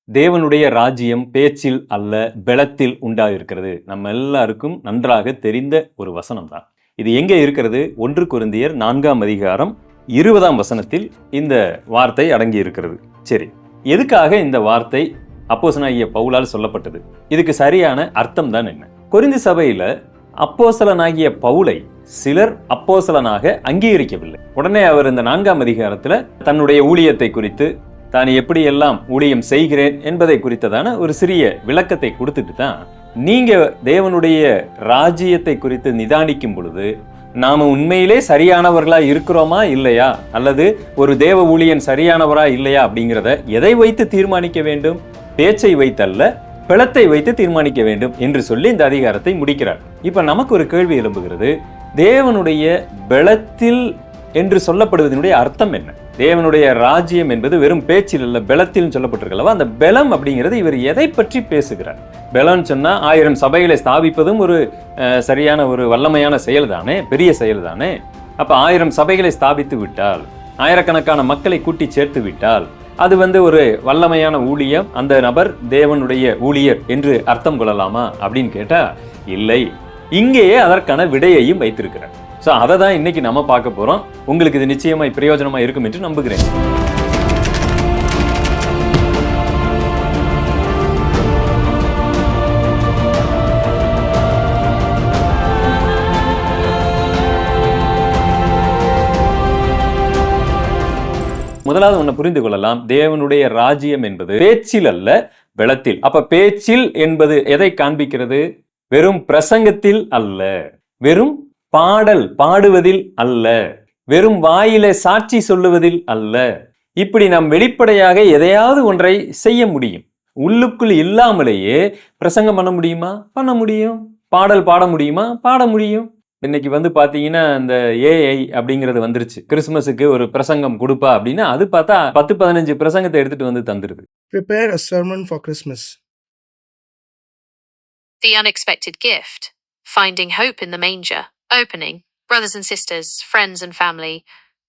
தேவனுடைய ராஜ்யம் பேச்சில் அல்ல பெலத்தில் உண்டாயிருக்கிறது. நம்ம எல்லாருக்கும் நன்றாக தெரிந்த ஒரு வசனம் தான். இது எங்கே இருக்கிறது? 1 கொரிந்தியர் 4ஆம் அதிகாரம் 20ஆம் வசனத்தில் இந்த வார்த்தை அடங்கி இருக்கிறது. சரி, எதுக்காக இந்த வார்த்தை அப்போஸ்தலனாகிய பவுலால் சொல்லப்பட்டது? இதுக்கு சரியான அர்த்தம் தான் என்ன? கொரிந்து சபையில அப்போஸ்தலனாகிய பவுலை சிலர் அப்போஸ்தலனாக அங்கீகரிக்கவில்லை. உடனே அவர் இந்த 4ஆம் அதிகாரத்துல தன்னுடைய ஊழியத்தை குறித்து, தான் எப்படியெல்லாம் ஊழியம் செய்கிறேன் என்பதை குறித்ததான ஒரு சிறிய விளக்கத்தை கொடுத்துட்டு தான், நீங்க தேவனுடைய ராஜ்யத்தை குறித்து நிதானிக்கும் பொழுது நாம உண்மையிலே சரியானவர்களா இருக்கிறோமா இல்லையா, அல்லது ஒரு தேவ ஊழியன் சரியானவரா இல்லையா அப்படிங்கிறத எதை வைத்து தீர்மானிக்க வேண்டும்? பேச்சை வைத்தல்ல, பெலத்தை வைத்து தீர்மானிக்க வேண்டும் என்று சொல்லி இந்த அதிகாரத்தை முடிக்கிறார். இப்ப நமக்கு ஒரு கேள்வி எழும்புகிறது. தேவனுடைய பெலத்தில் என்று சொல்லப்படுவதனுடைய அர்த்தம் என்ன? தேவனுடைய ராஜ்யம் என்பது வெறும் பேச்சில் அல்ல, பெலத்தில் சொல்லப்பட்டிருக்கல்லவா? அந்த பெலம் அப்படிங்கிறது இவர் எதை பற்றி பேசுகிறார்? பெலம் சொன்னா 1000 சபைகளை ஸ்தாபிப்பதும் ஒரு சரியான ஒரு வல்லமையான செயல் தானே, பெரிய செயல் தானே. அப்ப 1000 சபைகளை ஸ்தாபித்து விட்டால், ஆயிரக்கணக்கான மக்களை கூட்டி சேர்த்து விட்டால், அது ஒரு வல்லமையான ஊழியம், அந்த நபர் தேவனுடைய ஊழியர் என்று அர்த்தம் கொள்ளலாமா அப்படின்னு கேட்டா இல்லை. இங்கேயே அதற்கான விடையையும் வைத்திருக்கிறார். ஸோ அதை தான் இன்னைக்கு நம்ம பார்க்க போறோம். உங்களுக்கு இது நிச்சயமாய் பிரயோஜனமா இருக்கும் என்று நம்புகிறேன். முதலாவது ஒன்றை புரிந்து கொள்ளலாம். தேவனுடைய ராஜ்யம் என்பது பேச்சில் அல்ல, பெலத்தில். அப்ப பேச்சில் என்பது எதை காண்பிக்கிறது? வெறும் பிரசங்கத்தில் அல்ல, வெறும் பாடுவதில் அல்ல, வெறும் வாயில சாட்சி சொல்லுவதில் அல்ல. இப்படி நாம் வெளிப்படையாக எதையாவது ஒன்றை செய்ய முடியும். உள்ளுக்குள் இல்லாமலேயே பிரசங்கம் பண்ண முடியுமா? பண்ண முடியும். பாடல் பாட முடியுமா? பாட முடியும். இன்னைக்கு பாத்தீங்கன்னா இந்த ஏஐ அப்படிங்கிறது வந்துருச்சு. கிறிஸ்துமஸுக்கு ஒரு பிரசங்கம் கொடுப்பா அப்படின்னா அது பார்த்தா 10-15 பிரசங்கத்தை எடுத்துட்டு தந்துருது. Prepare a sermon for Christmas. The unexpected gift. Finding hope in the manger. Opening. Brothers and sisters, friends and family.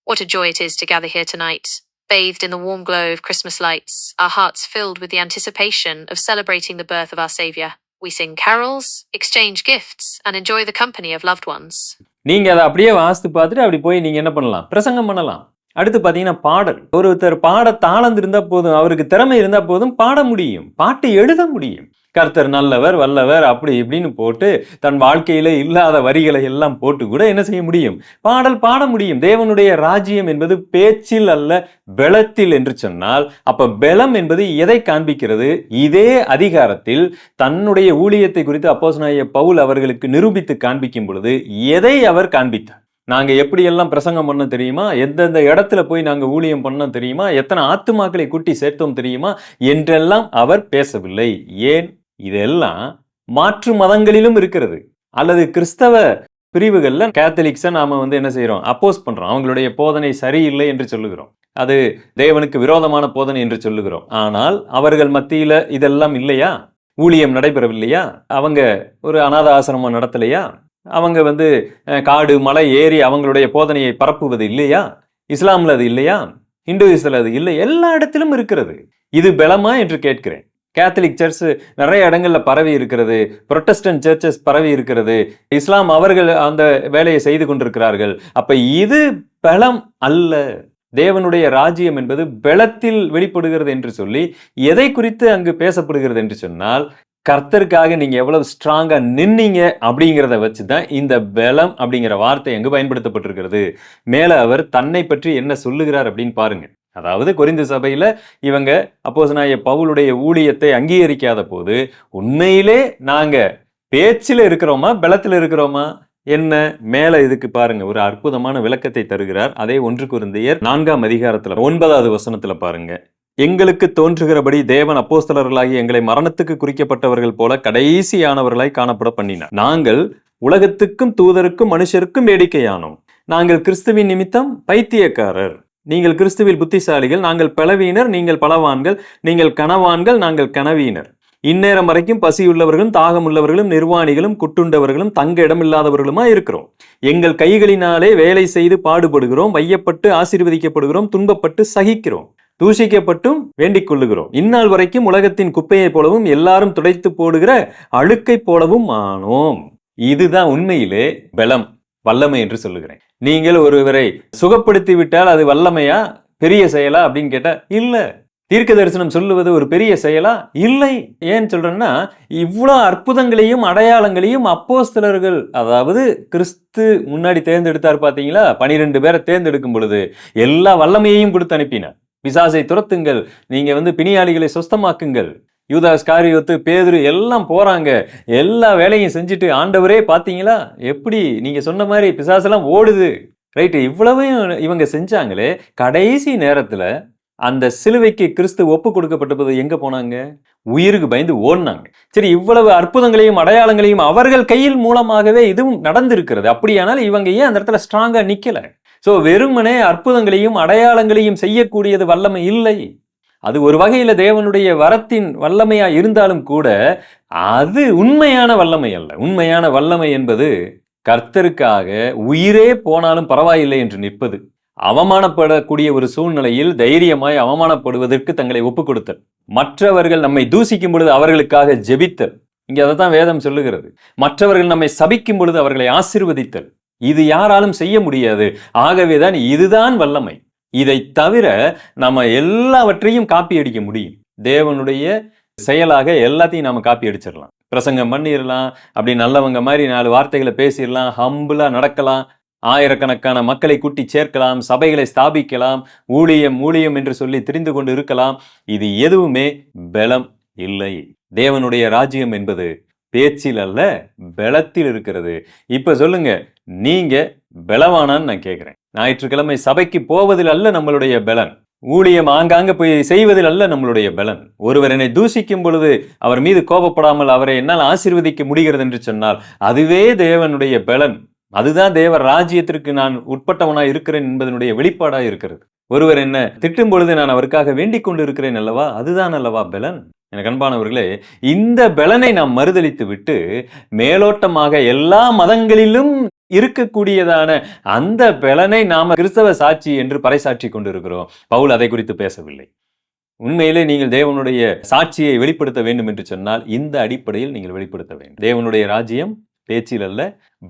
What a joy it is to gather here tonight. Bathed in the warm glow of Christmas lights, our hearts filled with the anticipation of celebrating the birth of our Savior. We sing carols, exchange gifts, and enjoy the company of loved ones. நீங்க அதை அப்படியே வாசித்து பார்த்துட்டு அப்படி போய் நீங்க என்ன பண்ணலாம்? பிரசங்கம் பண்ணலாம். அடுத்து பாத்தீங்கன்னா பாடல். ஒருத்தர் பாட தாளந்து இருந்தா போதும், அவருக்கு திறமை இருந்தா போதும், பாட முடியும், பாட்டு எழுத முடியும். கர்த்தர் நல்லவர் வல்லவர் அப்படி இப்படின்னு போட்டு தன் வாழ்க்கையில இல்லாத வரிகளை எல்லாம் போட்டு கூட என்ன செய்ய முடியும்? பாடல் பாட முடியும். தேவனுடைய ராஜ்யம் என்பது பேச்சில் அல்ல, பெலத்தில் என்று சொன்னால், அப்ப பெலம் என்பது எதை காண்பிக்கிறது? இதே அதிகாரத்தில் தன்னுடைய ஊழியத்தை குறித்து அப்போஸ்தலனாகிய பவுல் அவர்களுக்கு நிரூபித்து காண்பிக்கும் பொழுது எதை அவர் காண்பித்தார்? நாங்க எப்படியெல்லாம் பிரசங்கம் பண்ண தெரியுமா? எந்தெந்த இடத்துல போய் நாங்க ஊழியம் பண்ண தெரியுமா? எத்தனை ஆத்துமாக்களை கூட்டி சேர்த்தோம் தெரியுமா என்றெல்லாம் அவர் பேசவில்லை. ஏன்? இதெல்லாம் மாற்று மதங்களிலும் இருக்கிறது. அல்லது கிறிஸ்தவ பிரிவுகள்ல கேத்தலிக்ஸை நாம என்ன செய்யறோம்? அப்போஸ் பண்றோம். அவங்களுடைய போதனை சரியில்லை என்று சொல்லுகிறோம். அது தேவனுக்கு விரோதமான போதனை என்று சொல்லுகிறோம். ஆனால் அவர்கள் மத்தியில இதெல்லாம் இல்லையா? ஊழியம் நடைபெறவில்லையா? அவங்க ஒரு அநாத ஆசிரமம் நடத்தலையா? அவங்க காடு மலை ஏறி அவங்களுடைய போதனையை பரப்புவது இல்லையா? இஸ்லாம்ல அது இல்லையா? இந்துயிசத்துல அது இல்லை. எல்லா இடத்திலும் இருக்கிறது. இது பெலமா என்று கேட்கிறேன். கேத்தலிக் சர்ச் நிறைய இடங்கள்ல பரவி இருக்கிறது. புரொட்டஸ்டன்ட் சர்ச்சஸ் பரவி இருக்கிறது. இஸ்லாம் அவர்கள் அந்த வேலையை செய்து கொண்டிருக்கிறார்கள். அப்ப இது பெலம் அல்ல. தேவனுடைய ராஜ்யம் என்பது பெலத்தில் வெளிப்படுகிறது என்று சொல்லி எதை குறித்து அங்கு பேசப்படுகிறது என்று சொன்னால், கர்த்தருக்காக நீங்க எவ்வளவு ஸ்ட்ராங்கா நின்னீங்க அப்படிங்கிறத வச்சுதான் இந்த பெலம் அப்படிங்கிற வார்த்தை எங்கு பயன்படுத்தப்பட்டிருக்கிறது. மேல அவர் தன்னை பற்றி என்ன சொல்லுகிறார் அப்படின்னு பாருங்க. அதாவது கொரிந்து சபையில இவங்க அப்போஸ்தலனாகிய பவுலுடைய ஊழியத்தை அங்கீகரிக்காத போது உண்மையிலே நாங்க பேச்சில இருக்கிறோமா, பெலத்தில் இருக்கிறோமா? என்ன? மேல இதுக்கு பாருங்க, ஒரு அற்புதமான விளக்கத்தை தருகிறார். அதே 1 கொரிந்தியர் 4ஆம் அதிகாரத்துல 9வது வசனத்துல பாருங்க. எங்களுக்கு தோன்றுகிறபடி தேவன் அப்போஸ்தலர்களாகி எங்களை மரணத்துக்கு குறிக்கப்பட்டவர்கள் போல கடைசியானவர்களாய் காணப்பட பண்ணினார். நாங்கள் உலகத்துக்கும் தூதருக்கும் மனுஷருக்கும் வேடிக்கையானோம். நாங்கள் கிறிஸ்துவின் நிமித்தம் பைத்தியக்காரர். நீங்கள் கிறிஸ்துவில் புத்திசாலிகள். நாங்கள் பலவீனர், நீங்கள் பலவான்கள். நீங்கள் கனவான்கள், நாங்கள் கனவீனர். இந்நேரம் வரைக்கும் பசியுள்ளவர்களும் தாகம் உள்ளவர்களும் நிர்வாணிகளும் குட்டுண்டவர்களும் தங்க இடமில்லாதவர்களுமா இருக்கிறோம். எங்கள் கைகளினாலே வேலை செய்து பாடுபடுகிறோம், வையப்பட்டு ஆசீர்வதிக்கப்படுகிறோம், துன்பப்பட்டு சகிக்கிறோம். தூஷிக்கப்பட்டும் வேண்டிக் கொள்ளுகிறோம். இந்நாள் வரைக்கும் உலகத்தின் குப்பையை போலவும் எல்லாரும் துடைத்து போடுகிற அழுக்கை போலவும் ஆனோம். இதுதான் உண்மையிலே பலம், வல்லமை என்று சொல்லுகிறேன். நீங்கள் ஒருவரை சுகப்படுத்தி விட்டால் அது வல்லமையா, பெரிய செயலா அப்படின்னு கேட்டா இல்ல. தீர்க்க தரிசனம் சொல்லுவது ஒரு பெரிய செயலா? இல்லை. ஏன் சொல்றேன்னா, இவ்வளவு அற்புதங்களையும் அடையாளங்களையும் அப்போஸ்தலர்கள், அதாவது கிறிஸ்து முன்னாடி தேர்ந்தெடுத்தார் பாத்தீங்களா, 12 பேரை தேர்ந்தெடுக்கும் பொழுது எல்லா வல்லமையையும் கொடுத்து அனுப்பினார். பிசாசை துரத்துங்கள், நீங்க பிணியாளிகளை சொஸ்தமாக்குங்கள். யூதாஸ் காரியோத்து, பேதுரு எல்லாம் போறாங்க, எல்லா வேலையும் செஞ்சுட்டு ஆண்டவரே பாத்தீங்களா எப்படி நீங்க சொன்ன மாதிரி பிசாசெல்லாம் ஓடுது. ரைட்டு, இவ்வளவையும் இவங்க செஞ்சாங்களே, கடைசி நேரத்துல அந்த சிலுவைக்கு கிறிஸ்து ஒப்பு கொடுக்கப்பட்டது எங்க போனாங்க? உயிருக்கு பயந்து ஓடினாங்க. சரி, இவ்வளவு அற்புதங்களையும் அடையாளங்களையும் அவர்கள் கையில் மூலமாகவே இதுவும் நடந்திருக்கிறது. அப்படியானால் இவங்க ஏன் அந்த இடத்துல ஸ்ட்ராங்கா நிக்கல? சோ வெறுமனே அற்புதங்களையும் அடையாளங்களையும் செய்யக்கூடியது வல்லமை இல்லை. அது ஒரு வகையில தேவனுடைய வரத்தின் வல்லமையா இருந்தாலும் கூட அது உண்மையான வல்லமை அல்ல. உண்மையான வல்லமை என்பது கர்த்தருக்காக உயிரே போனாலும் பரவாயில்லை என்று நிற்பது. அவமானப்படக்கூடிய ஒரு சூழ்நிலையில் தைரியமாய் அவமானப்படுவதற்கு தங்களை ஒப்புக் கொடுத்தல். மற்றவர்கள் நம்மை தூசிக்கும் பொழுது அவர்களுக்காக ஜெபித்தல். இங்க அதைத்தான் வேதம் சொல்லுகிறது. மற்றவர்கள் நம்மை சபிக்கும் பொழுது அவர்களை ஆசீர்வதித்தல். இது யாராலும் செய்ய முடியாது. ஆகவேதான் இதுதான் வல்லமை. இதை தவிர நம்ம எல்லாவற்றையும் காப்பி அடிக்க முடியும். தேவனுடைய செயலாக எல்லாத்தையும் நாம காப்பி அடிச்சிடலாம். பிரசங்கம் பண்ணிடலாம், அப்படி நல்லவங்க மாதிரி 4 வார்த்தைகளை பேசிடலாம், ஹம்பிளா நடக்கலாம், ஆயிரக்கணக்கான மக்களை கூட்டி சேர்க்கலாம், சபைகளை ஸ்தாபிக்கலாம், ஊழியம் என்று சொல்லி திரிந்து கொண்டு இருக்கலாம். இது எதுவுமே பலம் இல்லை. தேவனுடைய ராஜ்யம் என்பது பேச்சில் அல்ல, பலத்தில் இருக்கிறது. இப்ப சொல்லுங்க, நீங்க பலவானான்னு நான் கேட்கிறேன். ஞாயிற்றுக்கிழமை சபைக்கு போவதில் அல்ல நம்மளுடைய பலன், ஊழியம் ஆங்காங்க போய் செய்வதில் அல்ல நம்மளுடைய பலன். ஒருவர் என்னை தூஷிக்கும் பொழுது அவர் மீது கோபப்படாமல் அவரை என்னால் ஆசீர்வதிக்க முடிகிறது என்று சொன்னால் அதுவே தேவனுடைய பலன். அதுதான் தேவ ராஜ்யத்திற்கு நான் உட்பட்டவனாய் இருக்கிறேன் என்பதனுடைய வெளிப்பாடாய் இருக்கிறது. ஒருவர் என்ன திட்டும் பொழுது நான் அவருக்காக வேண்டிக் கொண்டு இருக்கிறேன் அல்லவா, அதுதான் அல்லவா பலன். எனக்கு அன்பானவர்களே, இந்த பலனை நாம் மறுதலித்து விட்டு மேலோட்டமாக எல்லா மதங்களிலும் இருக்கக்கூடியதான அந்த பலனை நாம கிறிஸ்தவ சாட்சி என்று பறைசாற்றி கொண்டிருக்கிறோம். பவுல் அதை குறித்து பேசவில்லை. உண்மையிலே நீங்கள் தேவனுடைய சாட்சியை வெளிப்படுத்த வேண்டும் என்று சொன்னால் இந்த அடிப்படையில் நீங்கள் வெளிப்படுத்த வேண்டும். தேவனுடைய ராஜ்யம் பேச்சில் அல்ல,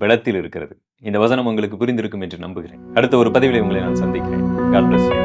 பலத்தில் இருக்கிறது. இந்த வசனம் உங்களுக்கு புரிந்திருக்கும் என்று நம்புகிறேன். அடுத்த ஒரு பதிவிலே உங்களை நான் சந்திக்கிறேன். God bless you.